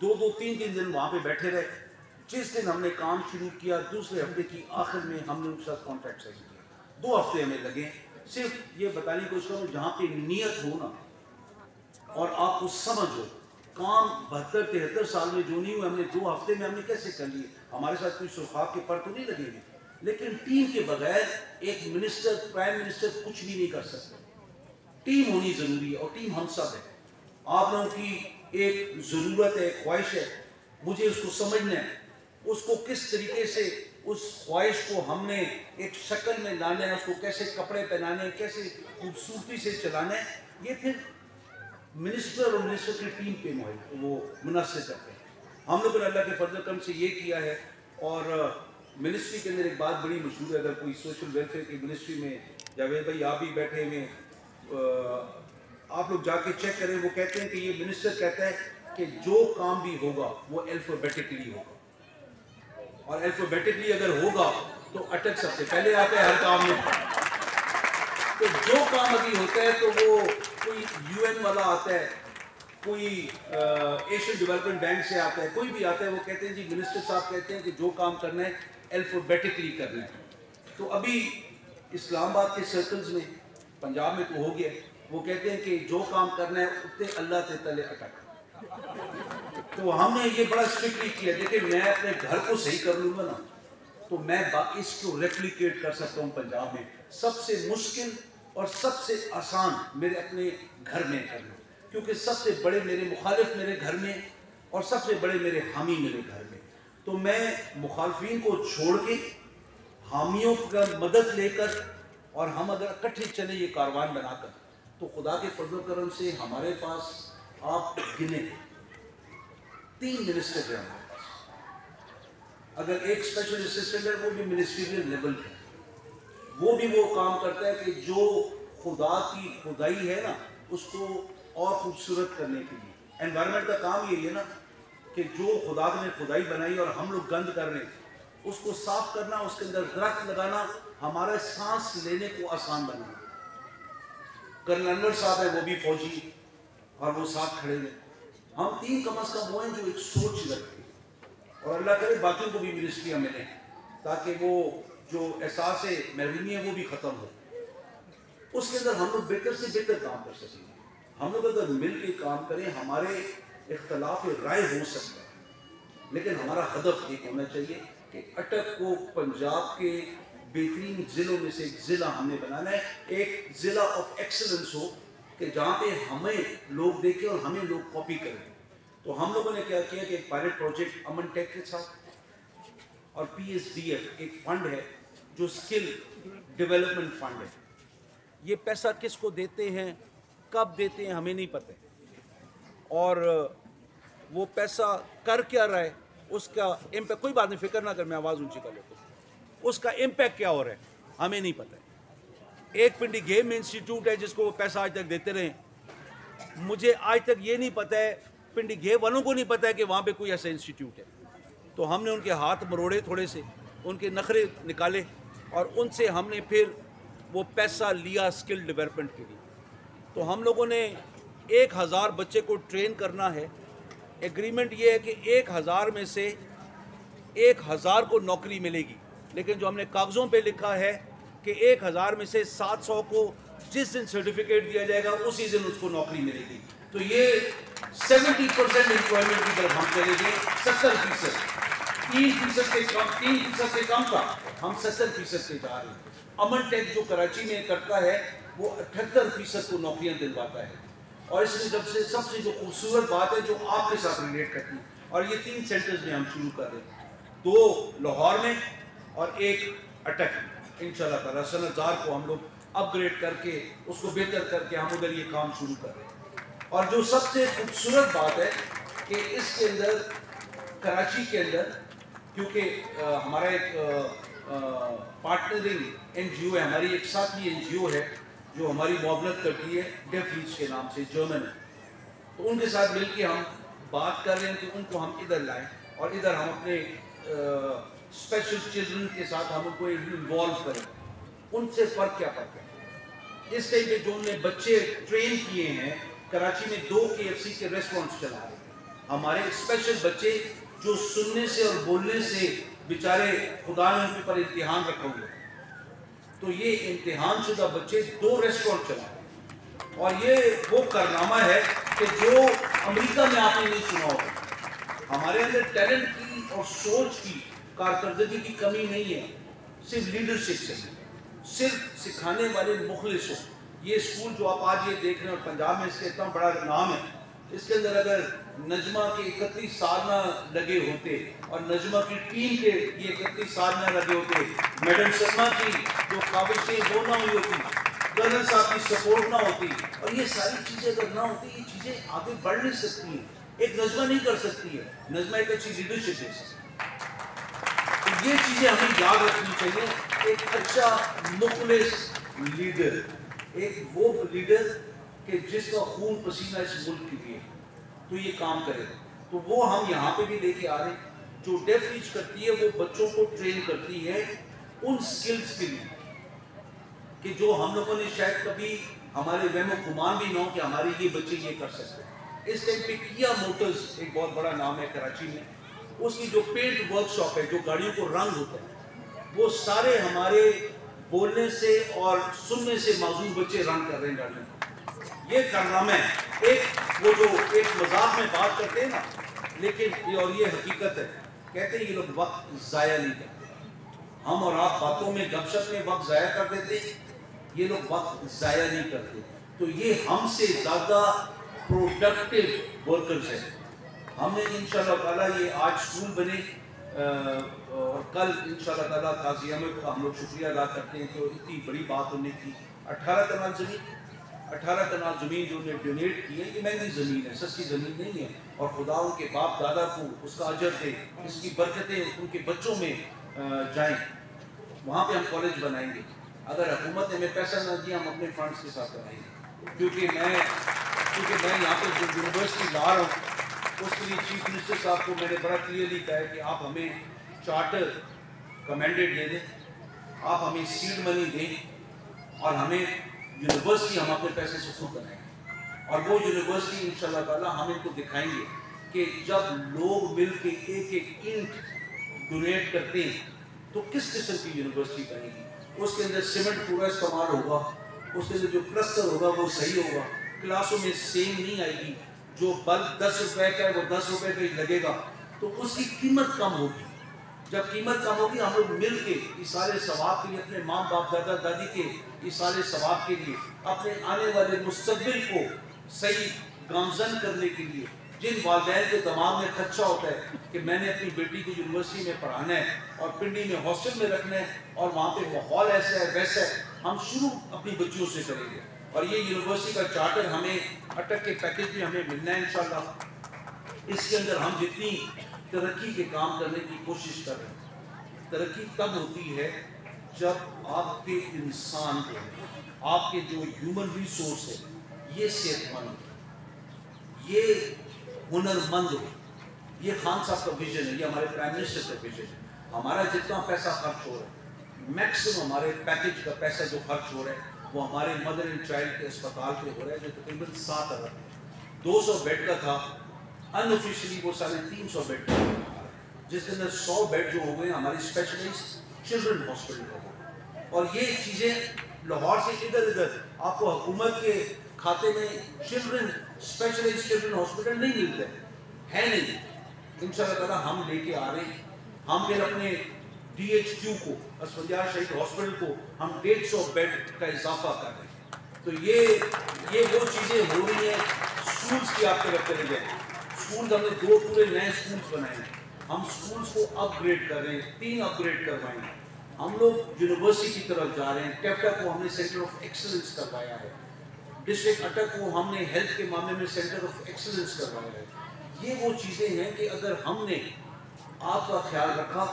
Speaker 5: 2-2, 3-3 दिन वहाँ पे बैठे रहे। जिस दिन हमने काम शुरू किया, दूसरे हफ्ते की आखिर में हमने उनके साथ कॉन्ट्रैक्ट साइन किया। 2 हफ्ते हमें लगे सिर्फ ये बताने की कोशिश करूँ, जहाँ पे नीयत हो ना और आपको समझ हो, काम 72-73 साल में जो नहीं हुआ हमने 2 हफ्ते में हमने कैसे कर लिए। हमारे साथ कोई सुरखाब के पर तो नहीं लगेंगे, लेकिन टीम के बगैर एक मिनिस्टर, प्राइम मिनिस्टर कुछ भी नहीं कर सकते। टीम होनी ज़रूरी है और टीम हम सब है। आप लोगों की एक ज़रूरत है, ख्वाहिश है, मुझे उसको समझना है, उसको किस तरीके से उस ख्वाहिश को हमने एक शक्ल में लाना है, उसको कैसे कपड़े पहनाने हैं, कैसे खूबसूरती से चलाना है, ये फिर मिनिस्टर और मिनिस्टर की टीम पे वो मुनस्सिर करते हैं। हम लोगों ने अल्लाह के फजल करम से ये किया है। और मिनिस्ट्री के अंदर एक बात बड़ी मशहूर है, अगर कोई सोशल वेलफेयर की मिनिस्ट्री में, जावेद भाई आप भी बैठे हुए, आप लोग जाके चेक करें, वो कहते हैं कि ये मिनिस्टर कहता है कि जो काम भी होगा वो अल्फाबेटिकली होगा, और अल्फाबेटिकली अगर होगा तो अटक सबसे पहले आता है हर काम में। तो जो काम अभी होता है तो वो कोई UN वाला आता है, कोई एशियन डेवलपमेंट बैंक से आता है, कोई भी आता है, वो कहते हैं जी मिनिस्टर साहब कहते हैं कि जो काम करना है अल्फाबेटिकली करना है। तो अभी इस्लामाबाद के सर्कल्स में, पंजाब में तो हो गया, वो कहते हैं कि जो काम करना है उतने अल्लाह के तले अटक। तो हमने ये बड़ा स्ट्रिक्टली किया। देखिए मैं अपने घर को सही कर लूँगा ना तो मैं इसको रेप्लिकेट कर सकता हूँ पंजाब में। सबसे मुश्किल और सबसे आसान मेरे अपने घर में कर लूँ, क्योंकि सबसे बड़े मेरे मुखालिफ मेरे घर में और सबसे बड़े मेरे हामी मेरे घर में। तो मैं मुखालफिन को छोड़ के हामियों का मदद लेकर और हम अगर इकट्ठे चले ये कारवान बनाकर, तो खुदा के फजल करम से हमारे पास आप गिने 3 मिनिस्टर हैं हमारे पास। अगर एक स्पेशल असिस्टेंट है वो भी मिनिस्ट्रियल लेवल पे, वो भी वो काम करता है कि जो खुदा की खुदाई है ना उसको और खूबसूरत करने के लिए। एनवायरनमेंट का काम यही है ना कि जो खुदा ने खुदाई बनाई और हम लोग गंद कर रहे हैं उसको साफ करना, उसके अंदर दरख्त लगाना, हमारा सांस लेने को आसान बनाना। कर्नल अनवर साहब है, वो भी फौजी और वो साथ खड़े हैं। हम 3 कम अज कम वो हैं जो एक सोच रखते हैं, और अल्लाह करे बाकियों को भी मिनिस्ट्रियाँ मिले ताकि वो जो एहसास है महरूमी है वो भी ख़त्म हो। उसके अंदर हम लोग बेहतर से बेहतर काम कर सकेंगे। हम लोग अगर मिल के काम करें, हमारे इख्तलाफ राय हो सकता है, लेकिन हमारा हदफ एक होना चाहिए कि अटक को पंजाब के बेहतरीन ज़िलों में से एक ज़िला हमने बनाना है, एक ज़िला ऑफ एक्सीलेंस हो कि जहाँ पे हमें लोग देखें और हमें लोग कॉपी करें। तो हम लोगों ने क्या किया कि एक पायलट प्रोजेक्ट अमन टेक के साथ और PSDF एक फंड है जो स्किल डेवलपमेंट फंड है। ये पैसा किसको देते हैं, कब देते हैं, हमें नहीं पता, और वो पैसा कर क्या रहा है, उसका इम्पैक्ट, कोई बात नहीं, फिक्र ना कर, मैं आवाज़ ऊंची कर लेता हूँ, उसका इम्पैक्ट क्या हो रहा है हमें नहीं पता। एक पिंडी गेम इंस्टीट्यूट है जिसको वो पैसा आज तक देते रहे, मुझे आज तक ये नहीं पता है, पिंडी गेम वालों को नहीं पता है कि वहाँ पे कोई ऐसा इंस्टीट्यूट है। तो हमने उनके हाथ मरोड़े, थोड़े से उनके नखरे निकाले और उनसे हमने फिर वो पैसा लिया स्किल डेवलपमेंट के लिए। तो हम लोगों ने 1000 बच्चे को ट्रेन करना है। एग्रीमेंट ये है कि 1000 में से 1000 को नौकरी मिलेगी, लेकिन जो हमने कागज़ों पे लिखा है कि 1000 में से 700 को जिस दिन सर्टिफिकेट दिया जाएगा उसी दिन उसको नौकरी मिलेगी। तो ये 70% एम्प्लॉयमेंट की तरफ हम चलेंगे। 70%, 3% से कम, 3% से कम का हम 70% से जा रहे हैं। अमन टेक जो कराची में करता है वो 78% को नौकरियां दिलवाता है। और इसमें जब से सबसे जो खूबसूरत बात है जो आपके साथ रिलेट करती है, और ये 3 सेंटर्स में हम शुरू कर रहे हैं, 2 लाहौर में और 1 अटक में। इंशाल्लाह ताला सन 1000 को हम लोग अपग्रेड करके उसको बेहतर करके हम उधर ये काम शुरू कर रहे हैं। और जो सबसे खूबसूरत बात है कि इसके अंदर कराची के अंदर क्योंकि हमारा एक पार्टनरिंग NGO है, हमारी एक साथी NGO है जो हमारी मुआवनत करती है, डेफ रीच के नाम से, जर्मन है। तो उनके साथ मिलके हम बात कर रहे हैं कि उनको हम इधर लाएं और इधर हम अपने स्पेशल चिल्ड्रन के साथ हम उनको इन्वॉल्व करें। उनसे फ़र्क क्या पड़ता है? इस टाइम पे जो उन्होंने बच्चे ट्रेन किए हैं, कराची में 2 KFC के रेस्टोरेंट्स चला रहे हैं। हमारे स्पेशल बच्चे जो सुनने से और बोलने से बेचारे खुदा ने उनके पर इम्तिहान रखा हुआ, तो ये इम्तिहान शुदा बच्चे 2 रेस्टोरेंट चला रहे हैं। और ये वो कारनामा है कि जो अमेरिका में आपने नहीं सुना होगा। हमारे अंदर टैलेंट की और सोच की, कारकर्दगी की कमी नहीं है, सिर्फ लीडरशिप से, सिर्फ सिखाने वाले मुखलिस हो। ये स्कूल जो आप आज ये देख रहे हैं, और पंजाब में इसका इतना बड़ा नाम है, इसके अंदर अगर नजमा के 31 साल ना लगे होते और नजमा की टीम के ये 31 साल ना लगे होते, मैडम शर्मा की जो काबिशें वो ना हुई होती, कर्नल साहब की सपोर्ट ना होती, और ये सारी चीज़ें अगर ना होती, ये चीज़ें आगे बढ़ नहीं सकती हैं। एक नजमा नहीं कर सकती है, नजमा एक अच्छी लीडरशिप दे सकती है। तो ये चीज़ें हमें याद रखनी चाहिए। एक अच्छा मुखलिस लीडर, एक वो लीडर कि जिसका खून पसीना इस मुल्क के लिए, तो ये काम करे। तो वो हम यहाँ पे भी लेके आ रहे हैं। जो डेफ रीच करती है वो बच्चों को ट्रेन करती है उन स्किल्स के लिए कि जो हम लोगों ने शायद कभी हमारे वहमो गुमान भी ना हो कि हमारे ये बच्चे ये कर सकते हैं। इस टाइम पे किया मोटर्स एक बहुत बड़ा नाम है कराची में, उसकी जो पेंट वर्कशॉप है, जो गाड़ियों को रंग होता है, वो सारे हमारे बोलने से और सुनने से माजूर बच्चे रंग कर रहे हैं गाड़ियों को। ये कारनामा है। एक वो जो एक मजाक में बात करते हैं ना, लेकिन ये और ये हकीकत है, कहते हैं ये लोग वक्त ज़ाया नहीं करते। हम और आप बातों में गपशप में वक्त ज़ाया कर देते, ये लोग वक्त ज़ाया नहीं करते। तो ये हमसे ज़्यादा प्रोडक्टिव वर्कर्स हैं। हमने इंशाअल्लाह ताला ये आज स्कूल बने और कल इंशाअल्लाह ताला काजी अहमद का हम लोग शुक्रिया अदा करते हैं कि इतनी बड़ी बात उन्होंने की। 18 कनाल ज़मीन जो उन्हें डोनेट की है, ये महंगी ज़मीन है, सस्ती ज़मीन नहीं है। और खुदा उनके बाप दादा को उसका अजर दे, इसकी बरकतें उनके बच्चों में जाएं। वहाँ पे हम कॉलेज बनाएंगे। अगर हुकूमत ने हमें पैसा ना दिया, हम अपने फंड्स के साथ बनाएंगे। क्योंकि मैं यहाँ पे जो यूनिवर्सिटी ला रहा हूँ, उसके लिए चीफ मिनिस्टर साहब को मैंने बड़ा क्लियरली कहा है कि आप हमें चार्टर का मैंडेट दे दें, आप हमें सीड मनी दें और हमें यूनिवर्सिटी हम अपने पैसे से खुद बनाएंगे। और वो यूनिवर्सिटी इंशाल्लाह ताला हम इनको दिखाएंगे कि जब लोग मिल के एक ईंट डोनेट करते हैं तो किस किस्म की यूनिवर्सिटी बनेगी। उसके अंदर सीमेंट पूरा इस्तेमाल होगा, उसके अंदर जो प्लस्तर होगा वो सही होगा, क्लासों में सेम नहीं आएगी, जो बल्ब 10 रुपए का है वो 10 रुपए का ही लगेगा, तो उसकी कीमत कम होगी। जब कीमत कम होगी, हम लोग मिल के इस सारे सवाब के लिए, अपने माँ बाप दादा दादी के इस सारे सवाब के लिए, अपने आने वाले मुस्तकबिल को सही गामजन करने के लिए, जिन वालिदैन के दिमाग में खदशा होता है कि मैंने अपनी बेटी को यूनिवर्सिटी में पढ़ाना है और पिंडी में हॉस्टल में रखना है और वहाँ पे माहौल ऐसा है वैसा है, हम शुरू अपनी बच्चियों से करेंगे। और ये यूनिवर्सिटी का चार्टर हमें अटक के पैकेज में हमें मिलना है इंशाल्लाह। इसके अंदर हम जितनी तरक्की के काम करने की कोशिश कर रहे हैं, तरक्की तब होती है जब आपके इंसान को, आपके जो ह्यूमन रिसोर्स है ये सेहतमंद हो, ये हुनरमंद हो। ये खान साहब का विजन है, ये हमारे प्राइम मिनिस्टर का विजन है। हमारा जितना पैसा खर्च हो रहा है, मैक्सिमम हमारे पैकेज का पैसा जो खर्च हो रहा है वो हमारे मदर एंड चाइल्ड के अस्पताल पे हो रहा है, जो तकरीबन 7 अरब 200 बेड का था, अनऑफिशियली वो 350 बेड का, जिसके अंदर 100 बेड जो हो गए हमारी स्पेशलाइज्ड चिल्ड्रन हॉस्पिटल का हो। और ये चीज़ें लाहौर से इधर उधर आपको हुकूमत के खाते में चिल्ड्रन स्पेशलाइज्ड चिल्ड्रन हॉस्पिटल नहीं मिलते हैं, नहीं। इंशाल्लाह ताला हम लेके आ रहे हैं। हम फिर अपने DHQ को, असफंदियार शहीद हॉस्पिटल को हम 150 बेड का इजाफा कर रहे हैं। तो ये वो चीज़ें हो रही हैं। स्कूल्स की आप तरफ चले जाए, स्कूल हमने 2 पूरे नए स्कूल्स बनाए हैं। हम स्कूल्स को अपग्रेड कर रहे हैं, 3 अपग्रेड करवाएंगे। हम लोग यूनिवर्सिटी की तरफ जा रहे हैं। टेफ्टा को हमने सेंटर ऑफ एक्सीलेंस करवाया है, डिस्ट्रिक्ट अटक को हमने हेल्थ के मामले में सेंटर ऑफ एक्सीलेंस करवाया है। ये वो चीज़ें हैं कि अगर हमने आपका ख्याल रखा,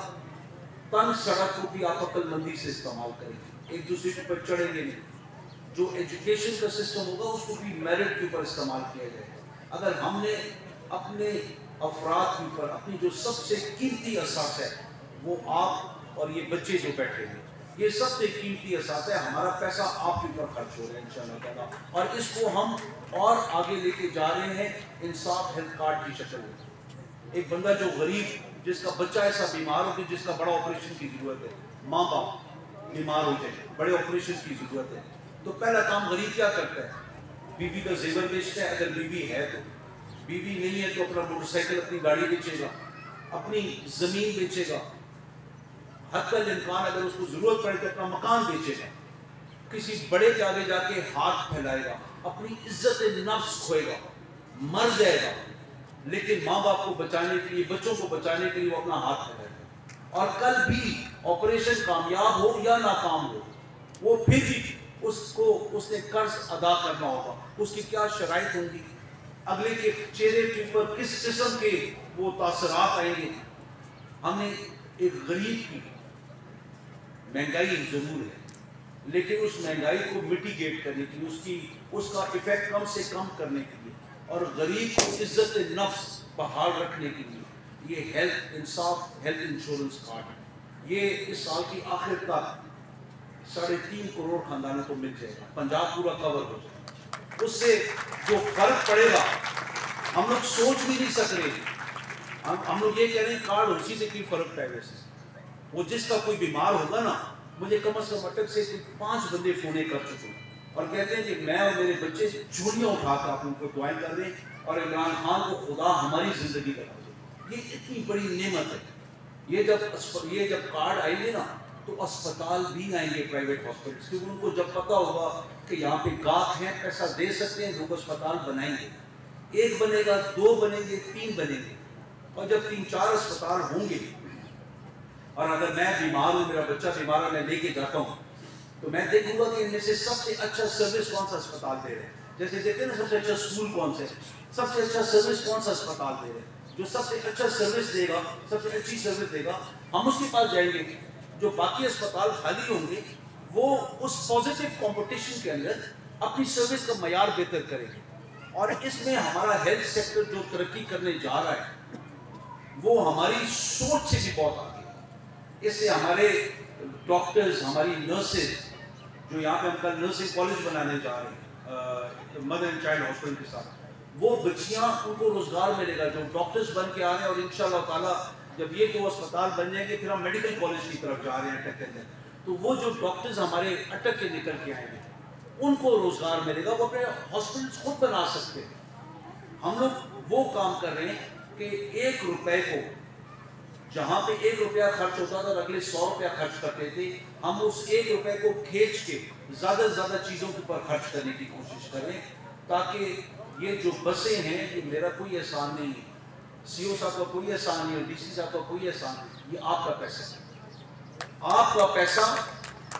Speaker 5: तंग सड़क को भी आप अक्लमंदी से इस्तेमाल करेंगे, एक दूसरे के ऊपर चढ़ेंगे नहीं। जो एजुकेशन का सिस्टम होगा उसको भी मेरिट के ऊपर इस्तेमाल किया जाएगा। अगर हमने अपने अफराद के ऊपर अपनी जो सबसे कीमती असास है वो आप और ये बच्चे जो बैठे हैं, ये सबसे कीमती असास है, हमारा पैसा आपके ऊपर खर्च हो रहा है इंशाअल्लाह ताला, और इसको हम और आगे लेके जा रहे हैं इंसाफ हेल्थ कार्ड की शक्ल में। एक बंदा जो गरीब, जिसका बच्चा ऐसा बीमार हो कि जिसका बड़ा ऑपरेशन की जरूरत है, माँ बाप बीमार होते हैं, बड़े ऑपरेशन की जरूरत है, तो पहला काम गरीब क्या करता है? बीवी का जेवर बेचता है, अगर बीवी है तो। बीवी नहीं है तो अपना मोटरसाइकिल, अपनी गाड़ी बेचेगा, अपनी जमीन बेचेगा, हत्तल इम्कान अगर उसको जरूरत पड़े तो अपना मकान बेचेगा, किसी बड़े के आगे जाके हाथ फैलाएगा, अपनी इज्जत नफ्स खोएगा, मर जाएगा, लेकिन माँ बाप को बचाने के लिए, बच्चों को बचाने के लिए वो अपना हाथ फैलाएगा। और कल भी ऑपरेशन कामयाब हो या नाकाम हो, वो फिर भी उसने कर्ज अदा करना होगा। उसकी क्या शराइत होंगी, अगले के चेहरे के ऊपर किस किस्म के वो तासरात आएंगे। हमने एक गरीब की महंगाई जरूर है, लेकिन उस महंगाई को मिटिगेट करने के लिए, उसका इफेक्ट कम से कम करने के लिए, और गरीब को इज्जत नफ्स बहाल रखने के लिए ये हेल्थ इंसाफ हेल्थ इंश्योरेंस कार्ड है। ये इस साल की आखिर तक 3.5 करोड़ खानदानों को मिल जाएगा, पंजाब पूरा कवर हो जाएगा। उससे जो फर्क पड़ेगा हम लोग सोच भी नहीं सक रहे। हम लोग ये कह रहे हैं कार्ड उसी से कोई फर्क पड़ेगा से। वो जिसका कोई बीमार होगा ना, मुझे कम से कम अटक से 5 बंदे फोने कर चुके और कहते हैं कि मैं और मेरे बच्चे झोलियाँ उठाकर आप उनको दुआएं कर रहे हैं और इमरान खान को खुदा हमारी जिंदगी बना दे। ये इतनी बड़ी नेमत है। ये जब कार्ड आएंगे ना तो अस्पताल भी आएंगे, प्राइवेट हॉस्पिटल, क्योंकि उनको जब पता होगा कि यहाँ पे गाहक हैं, पैसा दे सकते हैं, लोग अस्पताल बनाएंगे। 1 बनेगा, 2 बनेंगे, 3 बनेंगे, और जब 3-4 अस्पताल होंगे, और अगर मैं बीमार हूँ, मेरा बच्चा बीमार है, मैं लेके जाता हूँ, तो मैं देखूंगा कि इनमें से सबसे अच्छा सर्विस कौन सा अस्पताल दे रहे हैं। जैसे देखते हैं ना, सबसे अच्छा स्कूल कौन सा है, सबसे अच्छा सर्विस कौन सा अस्पताल दे रहे हैं। जो सबसे अच्छा सर्विस देगा, सबसे अच्छी सर्विस देगा, हम उसके पास जाएंगे। जो बाकी अस्पताल खाली होंगे वो उस पॉजिटिव कंपटीशन के अंदर अपनी सर्विस का मयार बेहतर करेंगे। और इसमें हमारा हेल्थ सेक्टर जो तरक्की करने जा रहा है वो हमारी सोच से भी बहुत आगे है। इससे हमारे डॉक्टर्स, हमारी नर्सेज, जो यहाँ पे हम कल नर्सिंग कॉलेज बनाने जा रहे हैं मदर एंड चाइल्ड हॉस्पिटल के साथ, वो बच्चियाँ, उनको रोजगार मिलेगा जो डॉक्टर्स बन के आ रहे हैं। और इंशाल्लाह ताला जब ये 2 अस्पताल बन जाएंगे फिर हम मेडिकल कॉलेज की तरफ जा रहे हैं अटक के अंदर, तो वो जो डॉक्टर्स हमारे अटक के निकल के आएंगे उनको रोजगार मिलेगा, वो अपने हॉस्पिटल्स खुद बना सकते हैं। हम लोग वो काम कर रहे हैं कि 1 रुपए को, जहाँ पे 1 रुपया खर्च होता था और अगले 100 रुपया खर्च करते थे, हम उस 1 रुपए को खींच के ज़्यादा से ज़्यादा चीज़ों के ऊपर खर्च करने की कोशिश करें, ताकि ये जो बसें हैं, ये मेरा कोई एहसान नहीं है, सीओ साहब का कोई एहसान नहीं है, डीसी साहब का कोई एहसान नहीं, ये आपका पैसा है। आपका पैसा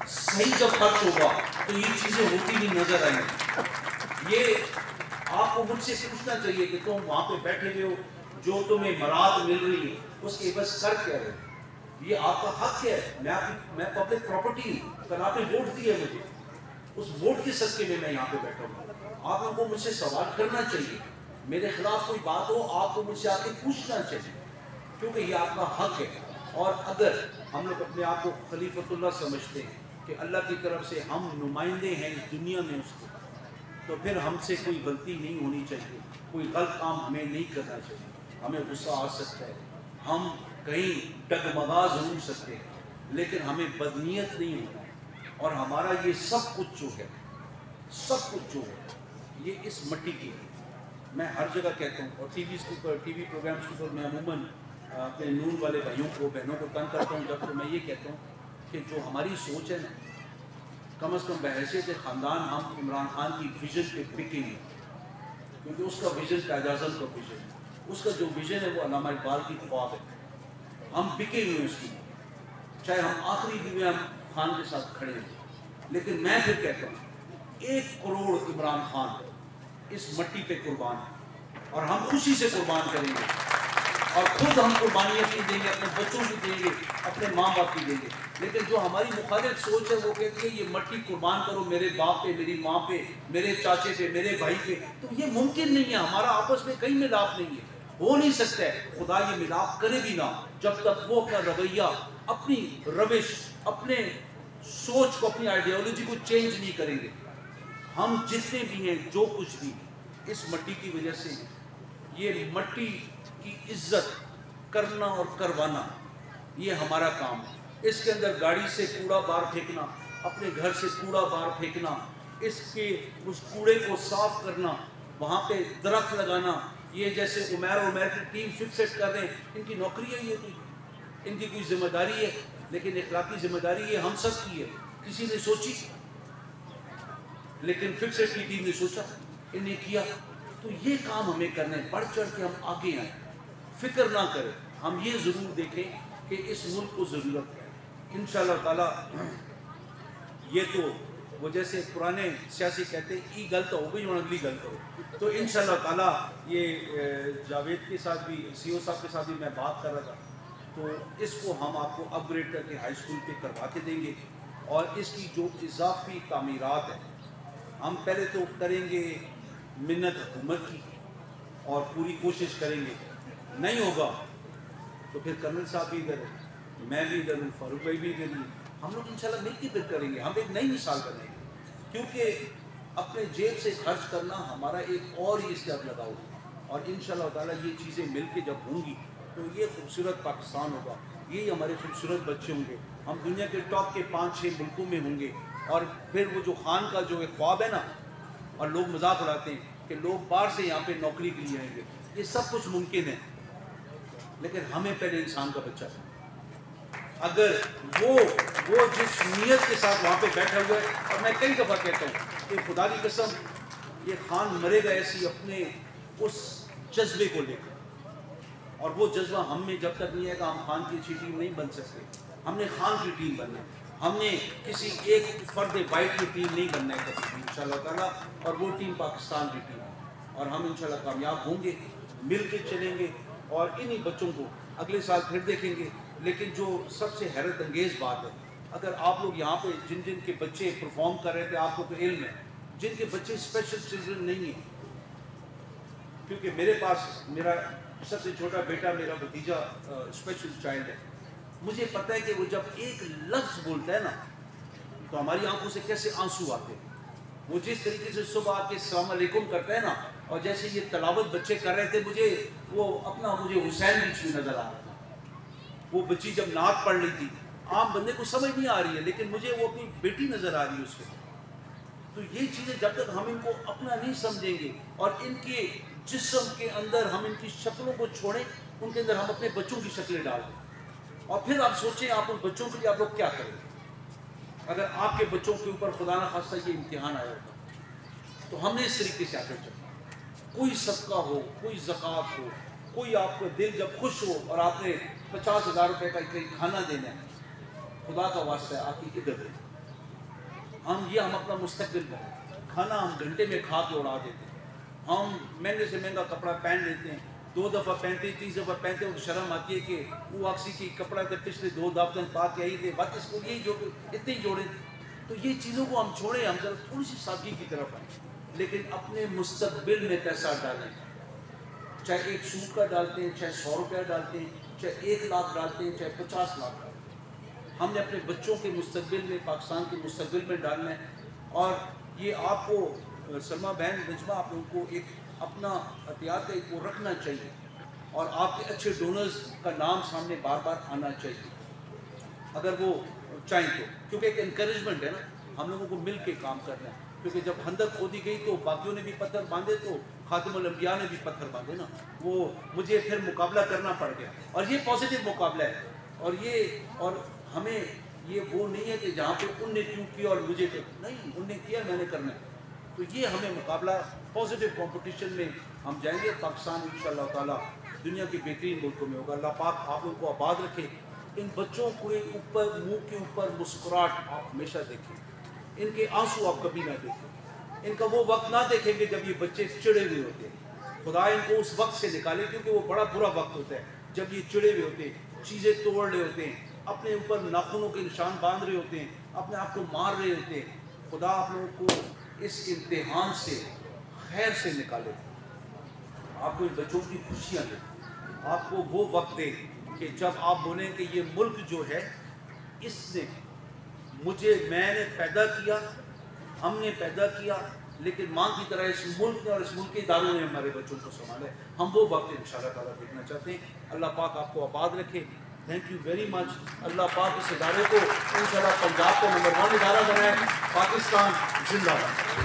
Speaker 5: सही जब खर्च होगा तो ये चीज़ें होती भी नजर आएंगी। ये आपको मुझसे पूछना चाहिए कि तुम वहाँ पे बैठे हुए हो, जो तुम्हें मराद मिल रही है उसके बस कर क्या रहे, ये आपका हक है। मैं पब्लिक प्रॉपर्टी हूँ, कल आपने वोट दिया मुझे, उस वोट के सदके में मैं यहाँ पे बैठा हूँ। आप लोगों को मुझसे सवाल करना चाहिए, मेरे खिलाफ कोई बात हो आपको मुझसे आके पूछना चाहिए, क्योंकि ये आपका हक है। और अगर हम लोग अपने आप को खलीफतुल्लाह समझते हैं कि अल्लाह की तरफ से हम नुमाइंदे हैं इस दुनिया में उसके, तो फिर हमसे कोई गलती नहीं होनी चाहिए, कोई गलत काम हमें नहीं करना चाहिए। हमें गुस्सा आ सकता है, हम कहीं डगमगा जरूर सकते हैं, लेकिन हमें बदनीयत नहीं होना। और हमारा ये सब कुछ जो है, सब कुछ जो है, ये इस मट्टी की है। मैं हर जगह कहता हूँ, और टीवी प्रोग्राम्स के ऊपर मैं अमूमन अपने नून वाले भाइयों को, बहनों को तंग करता हूँ जब, तो मैं ये कहता हूँ कि जो हमारी सोच है ना, कम अज़ कम बहैसियत ख़ानदान हम इमरान खान की विजन पे बिकेंगे, क्योंकि उसका विजन कायद आज़म का विजन है, उसका जो विजन है वो अल्लामा इकबाल की ख्वाब है। हम बिके हुए उसकी, चाहे हम आखिरी दिन में हम खान के साथ खड़े हैं। लेकिन मैं फिर कहता हूँ 1 करोड़ इमरान खान इस मट्टी पे कुर्बान है, और हम खुशी से कुर्बान करेंगे। और खुद हम कुर्बानियाँ भी देंगे, अपने बच्चों की देंगे, अपने माँ बाप की देंगे। लेकिन जो हमारी मुखालिफ सोच है वो कहती है ये मट्टी कुर्बान करो मेरे बाप पे, मेरी माँ पे, मेरे चाचे पे, मेरे भाई पे। तो ये मुमकिन नहीं है, हमारा आपस में कहीं मिलाप नहीं है, हो नहीं सकता है। खुदा ये मिलाप करे भी ना जब तक वो अपना रवैया, अपनी रविश, अपने सोच को, अपनी आइडियोलॉजी को चेंज नहीं करेंगे। हम जितने भी हैं, जो कुछ भी, इस मट्टी की वजह से, ये मट्टी की इज्जत करना और करवाना ये हमारा काम है। इसके अंदर गाड़ी से कूड़ा बाहर फेंकना, अपने घर से कूड़ा बाहर फेंकना, इसके उस कूड़े को साफ करना, वहाँ पे दरख्त लगाना, ये जैसे उमैर की टीम फिक्सेट कर रहे हैं, इनकी नौकरी है, ये इनकी कोई जिम्मेदारी है, लेकिन इखलाकी जिम्मेदारी ये हम सब की है। किसी ने सोची, लेकिन फिक्सेट की टीम ने सोचा, इन्हें किया। तो ये काम हमें करना है, बढ़ चढ़ के हम आगे आए, फिक्र ना करें। हम ये ज़रूर देखें कि इस मुल्क को ज़रूरत है। इंशाअल्लाह ताला ये तो वो जैसे पुराने सियासी कहते हैं ई गलत हो गई और अगली गलत हो। तो इंशाअल्लाह ताला ये जावेद के साथ भी, सीओ साहब के साथ भी मैं बात कर रहा था, तो इसको हम आपको अपग्रेड करके हाई स्कूल पे करवा के देंगे। और इसकी जो इजाफी तामीरात है हम पहले तो करेंगे मिन्नत हुकूमत की और पूरी कोशिश करेंगे, नहीं होगा तो फिर कर्नल साहब भी इधर है, मैं भी इधर हूँ, फारूक भाई भी इधर ही, हम लोग इंशाल्लाह मिलकर फिर करेंगे। हम एक नई मिसाल बनेंगे, क्योंकि अपने जेब से खर्च करना हमारा एक और ही स्टेप लगाओ। और इंशाल्लाह ताला ये चीज़ें मिल के जब होंगी तो ये खूबसूरत पाकिस्तान होगा, ये हमारे खूबसूरत बच्चे होंगे, हम दुनिया के टॉप के 5-6 मुल्कों में होंगे। और फिर वो जो खान का जो एक ख्वाब है ना, और लोग मजाक उड़ाते हैं कि लोग बाहर से यहाँ पे नौकरी के लिए आएंगे, ये सब कुछ मुमकिन है, लेकिन हमें पहले इंसान का बच्चा, अगर वो जिस नीयत के साथ वहाँ पे बैठा हुआ है, और मैं कई दफ़ा कहता हूँ कि खुदा की कसम ये खान मरेगा ऐसी अपने उस जज्बे को लेकर, और वो जज्बा हम में जब तक नहीं आएगा हम खान की अच्छी टीम नहीं बन सकते। हमने खान की टीम बनना है, हमने किसी एक फर्द वाइट की टीम नहीं बनना है कभी इंशाल्लाह ताला, और वो टीम पाकिस्तान की टीम है। और हम इंशाल्लाह कामयाब होंगे, मिल के चलेंगे और इन्हीं बच्चों को अगले साल फिर देखेंगे। लेकिन जो सबसे हैरत अंगेज़ बात है, अगर आप लोग यहाँ पे जिन जिन के बच्चे परफॉर्म कर रहे थे, आपको तो इल्म है, जिनके बच्चे स्पेशल चिल्ड्रन नहीं है, क्योंकि मेरे पास मेरा सबसे छोटा बेटा, मेरा भतीजा स्पेशल चाइल्ड है, मुझे पता है कि वो जब एक लफ्ज़ बोलता है ना तो हमारी आंखों से कैसे आंसू आते हैं। वो जिस तरीके से सुबह आके अस्सलाम वालेकुम करता है ना, और जैसे ये तलावत बच्चे कर रहे थे, मुझे हुसैन बीच में नज़र आ रहा था। वो बच्ची जब नात पढ़ रही थी, आम बंदे को समझ नहीं आ रही है, लेकिन मुझे वो अपनी बेटी नज़र आ रही है उसके। तो ये चीज़ें जब तक हम इनको अपना नहीं समझेंगे और इनके जिस्म के अंदर हम इनकी शक्लों को छोड़ें, उनके अंदर हम अपने बच्चों की शक्लें डाल दें, और फिर आप सोचें आप उन बच्चों के लिए आप लोग क्या करेंगे। अगर आपके बच्चों के ऊपर खुदा ना खास्ता ये इम्तिहान आया होगा तो हमने इस तरीके से आकर चलना, कोई सदका हो, कोई ज़कात हो, कोई आपका दिल जब खुश हो और आपने 50,000 रुपये का कहीं खाना देना है, खुदा का वास्ता है आके इधर दें। हम अपना मुस्तकबिल बनाए, खाना हम घंटे में खा के उड़ा देते हैं, हम महंगे से महंगा कपड़ा पहन लेते हैं, 2 दफ़ा पहनते 30 दफ़ा पहनते हैं, तो शर्म आती है कि वो अक्सी की कपड़ा तो पिछले 2 दफ्तर पा के आई थे, बात इसको यही जो इतने ही जोड़े। तो ये चीज़ों को हम छोड़ें, हम जरा थोड़ी सी सादगी की तरफ आए, लेकिन अपने मुस्तकबिल में पैसा डालें। चाहे एक सूट का डालते हैं, चाहे 100 रुपया डालते हैं, चाहे 1 लाख डालते हैं, चाहे 50 लाख डालते हैं, हमने अपने बच्चों के मुस्तकबिल में, पाकिस्तान के मुस्तकबिल में डालना है। और ये आपको सलमा बहन नजमा, आप लोगों को एक अपना एहतियात का एक वो रखना चाहिए, और आपके अच्छे डोनर्स का नाम सामने बार बार आना चाहिए अगर वो चाहें तो, क्योंकि एक इनकरेजमेंट है ना, हम लोगों को मिल के काम करना है। क्योंकि जब खंदक खोदी गई तो बाकियों ने भी पत्थर बांधे, तो खातिमुल अंबिया ने भी पत्थर बांधे ना, वो मुझे फिर मुकाबला करना पड़ गया, और ये पॉजिटिव मुकाबला है। और हमें ये वो नहीं है कि जहाँ पे उनने क्यों किया और मुझे क्यों नहीं, उनने किया मैंने करना है। तो ये हमें मुकाबला पॉजिटिव कंपटीशन में हम जाएंगे। पाकिस्तान इंशाअल्लाह ताला दुनिया के बेहतरीन मुल्कों में होगा। अल्लाह पाक आप लोगों को आबाद रखे। इन बच्चों के ऊपर, मुंह के ऊपर मुस्कुराहट आप हमेशा देखें, इनके आंसू आप कभी ना देखें, इनका वो वक्त ना देखेंगे जब ये बच्चे चिड़े हुए होते हैं। खुदा इनको उस वक्त से निकाले, क्योंकि वो बड़ा बुरा वक्त होता है जब ये चिड़े हुए होते हैं, चीज़ें तोड़ रहे होते हैं, अपने ऊपर नाखूनों के निशान बांध रहे होते हैं, अपने आप को मार रहे होते हैं, खुदा आप लोगों को इस इम्तिहान से खैर से निकाले, आपको इन बच्चों की खुशियाँ दे, आपको वो वक्त दे कि जब आप बोलें कि ये मुल्क जो है इसने मैंने पैदा किया, हमने पैदा किया, लेकिन माँ की तरह इस मुल्क ने और इस मुल्क के इदारों ने हमारे बच्चों को संभाला है। हम वो वक्त इंशाअल्लाह ताला देखना चाहते हैं। अल्लाह पाक आपको आबाद रखे। Thank you very much. अल्लाह पाक इस इदारे को इंशाअल्लाह पंजाब का नंबर 1 इदारा बनाए। पाकिस्तान जिंदाबाद।